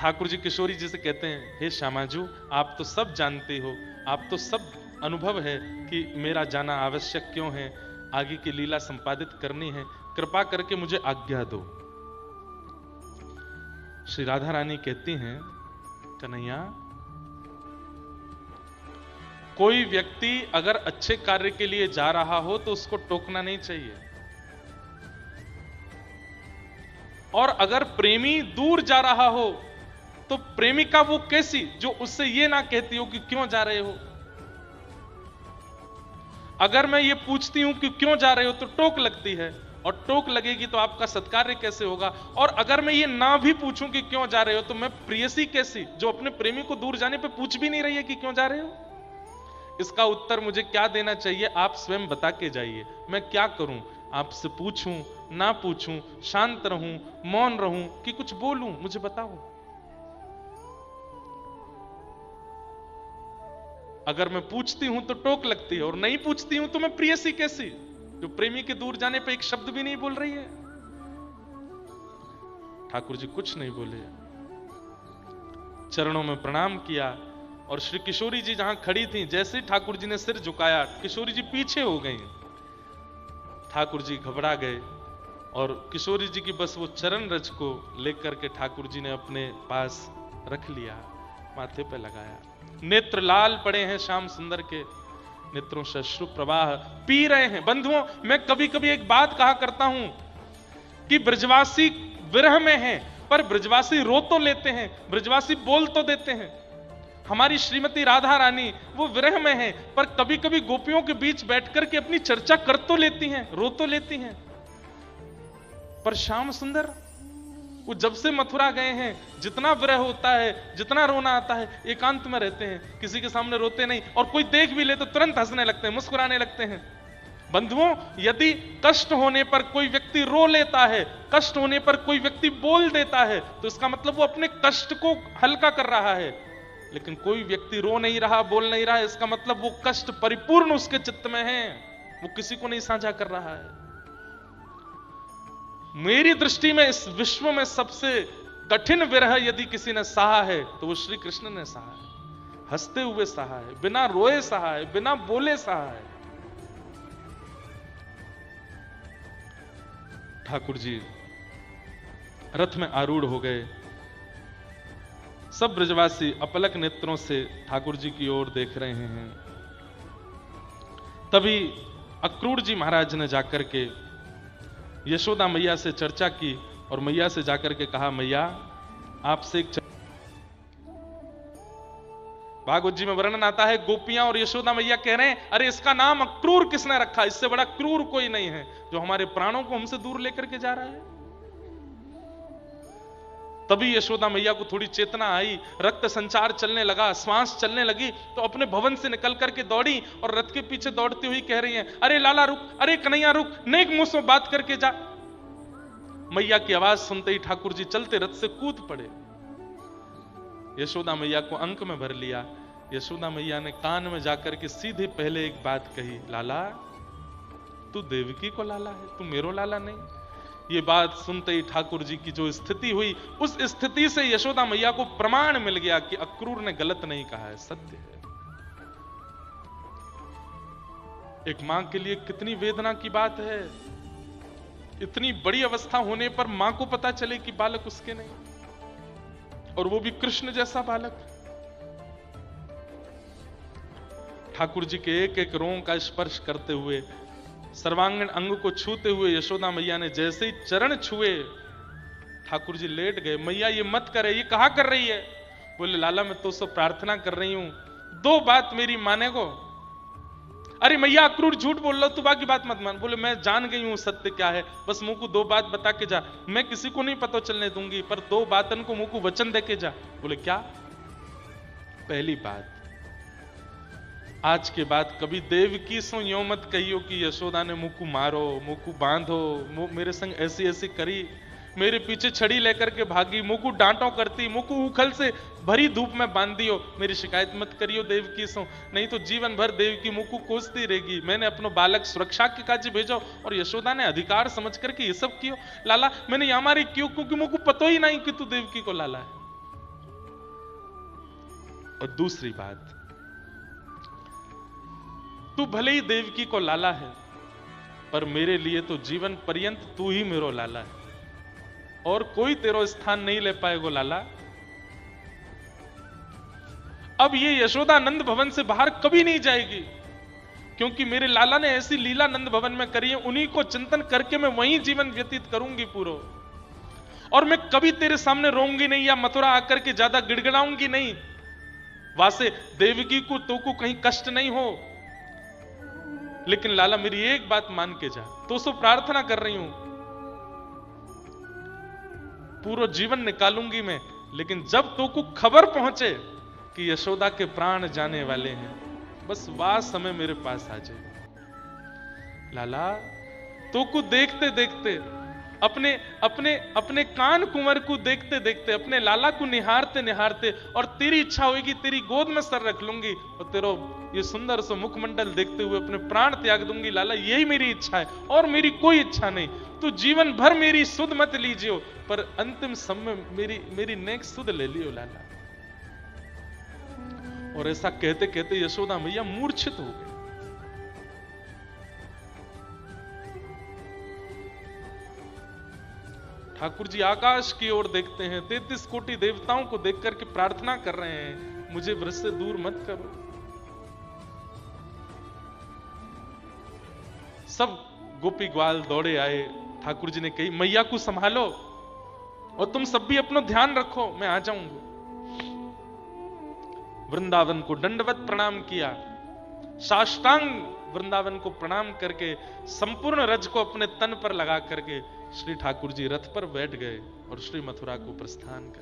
ठाकुर जी किशोरी जी से कहते हैं, हे श्यामाजू, आप तो सब जानते हो, आप तो सब अनुभव है कि मेरा जाना आवश्यक क्यों है, आगे की लीला संपादित करनी है, कृपा करके मुझे आज्ञा दो। श्री राधा रानी कहती हैं, कन्हैया, कोई व्यक्ति अगर अच्छे कार्य के लिए जा रहा हो तो उसको टोकना नहीं चाहिए, और अगर प्रेमी दूर जा रहा हो तो प्रेमिका वो कैसी जो उससे ये ना कहती हो कि क्यों जा रहे हो। अगर मैं ये पूछती हूं कि क्यों जा रहे हो तो टोक लगती है, और टोक लगेगी तो आपका सत्कार्य कैसे होगा। और अगर मैं ये ना भी पूछूं कि क्यों जा रहे हो तो मैं प्रेयसी कैसी जो अपने प्रेमी को दूर जाने पे पूछ भी नहीं रही है कि क्यों जा रहे हो। इसका उत्तर मुझे क्या देना चाहिए, आप स्वयं बता के जाइए। मैं क्या करूं, आपसे पूछूं, ना पूछूं, शांत रहूं, मौन रहूं कि कुछ बोलूं, मुझे बताओ। अगर मैं पूछती हूं तो टोक लगती है, और नहीं पूछती हूं तो मैं प्रेयसी कैसी जो प्रेमी के दूर जाने पे एक शब्द भी नहीं बोल रही है। ठाकुर जी कुछ नहीं बोले, चरणों में प्रणाम किया, और श्री किशोरी जी जहां खड़ी थी, जैसे ही ठाकुर जी ने सिर झुकाया, किशोरी जी पीछे हो गई। ठाकुर जी घबरा गए, और किशोरी जी की बस वो चरण रज को लेकर के ठाकुर जी ने अपने पास रख लिया, माथे पे लगाया। नेत्र लाल पड़े हैं श्याम सुंदर के, नेत्रों से अश्रु प्रवाह पी रहे हैं। बंधुओं, मैं कभी कभी एक बात कहा करता हूं कि ब्रजवासी विरह में हैं, पर ब्रजवासी रो तो लेते हैं, ब्रजवासी बोल तो देते हैं। हमारी श्रीमती राधा रानी वो विरह में है, पर कभी कभी गोपियों के बीच बैठकर के अपनी चर्चा कर तो लेती हैं, रो तो लेती हैं। पर श्याम सुंदर वो जब से मथुरा गए हैं, जितना विरह होता है, जितना रोना आता है, एकांत में रहते हैं, किसी के सामने रोते नहीं, और कोई देख भी ले तो तुरंत हंसने लगते हैं, मुस्कुराने लगते हैं। बंधुओं, यदि कष्ट होने पर कोई व्यक्ति रो लेता है, कष्ट होने पर कोई व्यक्ति बोल देता है, तो इसका मतलब वो अपने कष्ट को हल्का कर रहा है। लेकिन कोई व्यक्ति रो नहीं रहा, बोल नहीं रहा है, इसका मतलब वो कष्ट परिपूर्ण उसके चित्त में है, वो किसी को नहीं साझा कर रहा है। मेरी दृष्टि में इस विश्व में सबसे कठिन विरह यदि किसी ने सहा है तो वो श्री कृष्ण ने सहा है, हंसते हुए सहा है, बिना रोए सहा है, बिना बोले सहा है। ठाकुर जी रथ में आरूढ़ हो गए, सब ब्रजवासी अपलक नेत्रों से ठाकुर जी की ओर देख रहे हैं। तभी अक्रूर जी महाराज ने जाकर के यशोदा मैया से चर्चा की, और मैया से जाकर के कहा, मैया आपसे एक भागवत जी में वर्णन आता है, गोपियां और यशोदा मैया कह रहे हैं, अरे इसका नाम अक्रूर किसने रखा, इससे बड़ा क्रूर कोई नहीं है जो हमारे प्राणों को हमसे दूर लेकर के जा रहा है। तभी यशोदा मैया को थोड़ी चेतना आई, रक्त संचार चलने लगा, श्वास चलने लगी, तो अपने भवन से निकल करके दौड़ी और रथ के पीछे दौड़ती हुई कह रही हैं, अरे लाला रुक, अरे कन्हैया रुक, नेक मुंह से बात करके जा। मैया की आवाज सुनते ही ठाकुर जी चलते रथ से कूद पड़े, यशोदा मैया को अंक में भर लिया। यशोदा मैया ने कान में जाकर के सीधे पहले एक बात कही, लाला तू देवकी को लाला है, तू मेरो लाला नहीं। ये बात सुनते ही ठाकुर जी की जो स्थिति हुई, उस स्थिति से यशोदा मैया को प्रमाण मिल गया कि अक्रूर ने गलत नहीं कहा है, सत्य है। एक मां के लिए कितनी वेदना की बात है, इतनी बड़ी अवस्था होने पर मां को पता चले कि बालक उसके नहीं, और वो भी कृष्ण जैसा बालक। ठाकुर जी के एक एक रों का स्पर्श करते हुए, सर्वांगीण अंग को छूते हुए यशोदा मैया ने जैसे ही चरण छुए, ठाकुर जी लेट गए। मैया ये मत करे, ये कहा कर रही है? बोले लाला मैं तो सब प्रार्थना कर रही हूं, दो बात मेरी माने को। अरे मैया अक्रूर झूठ बोल रहा, तू बाकी बात मत मान। बोले मैं जान गई हूं सत्य क्या है, बस मुंह को दो बात बता के जा, मैं किसी को नहीं पता चलने दूंगी, पर दो बातन को मुंह को वचन दे के जा। बोले क्या? पहली बात, आज के बाद कभी देवकी सो यो मत कहियो कि यशोदा ने मुंह को मारो, मुंह को बांधो, मेरे संग ऐसी ऐसी करी, मेरे पीछे छड़ी लेकर के भागी, मुंह को डांटो करती, मुंह को उखल से भरी धूप में बांध दियो, मेरी शिकायत मत करियो देवकी सो, नहीं तो जीवन भर देवकी मुंह को कोसती रहेगी। मैंने अपनो बालक सुरक्षा के काज भेजो और यशोदा ने अधिकार समझ करके ये सब कियो। लाला मैंने यहाँ मारी क्यों? क्योंकि मुंह को पतो ही नहीं कि तू देवकी को लाला है। और दूसरी बात, तू भले ही देवकी को लाला है, पर मेरे लिए तो जीवन पर्यंत तू ही मेरो लाला है, और कोई तेरो स्थान नहीं ले पाएगो लाला। अब ये यशोदा नंद भवन से बाहर कभी नहीं जाएगी, क्योंकि मेरे लाला ने ऐसी लीला नंद भवन में करी है, उन्हीं को चिंतन करके मैं वहीं जीवन व्यतीत करूंगी पूरा। और मैं कभी तेरे सामने रोऊंगी नहीं, या मथुरा आकर के ज्यादा गिड़गिड़ाऊंगी नहीं, वासे देवकी को तो को कहीं कष्ट नहीं हो। लेकिन लाला मेरी एक बात मान के जा, तो सो प्रार्थना कर रही हूं, पूरा जीवन निकालूंगी मैं, लेकिन जब तो को खबर पहुंचे कि यशोदा के प्राण जाने वाले हैं, बस वह समय मेरे पास आ जाए। लाला तो को देखते देखते, अपने अपने अपने कान कुंवर को देखते देखते, अपने लाला को निहारते निहारते, और तेरी इच्छा होगी तेरी गोद में सर रख लूंगी और तेरा ये सुंदर सा मुखमंडल देखते हुए अपने प्राण त्याग दूंगी। लाला यही मेरी इच्छा है, और मेरी कोई इच्छा नहीं। तू जीवन भर मेरी सुध मत लीजियो, पर अंतिम समय मेरी नेक सुध ले लियो लाला। और ऐसा कहते कहते यशोदा मैया मूर्छित हो गई। ठाकुर जी आकाश की ओर देखते हैं, 33 कोटि देवताओं को देख करके प्रार्थना कर रहे हैं, मुझे व्रत से दूर मत करो। सब गोपी ग्वाल दौड़े आए, ठाकुर जी ने कही मैया को संभालो, और तुम सब भी अपना ध्यान रखो, मैं आ जाऊंगा। वृंदावन को दंडवत प्रणाम किया, साष्टांग वृंदावन को प्रणाम करके संपूर्ण रज को अपने तन पर लगा करके श्री ठाकुर जी रथ पर बैठ गए और श्री मथुरा को प्रस्थान कर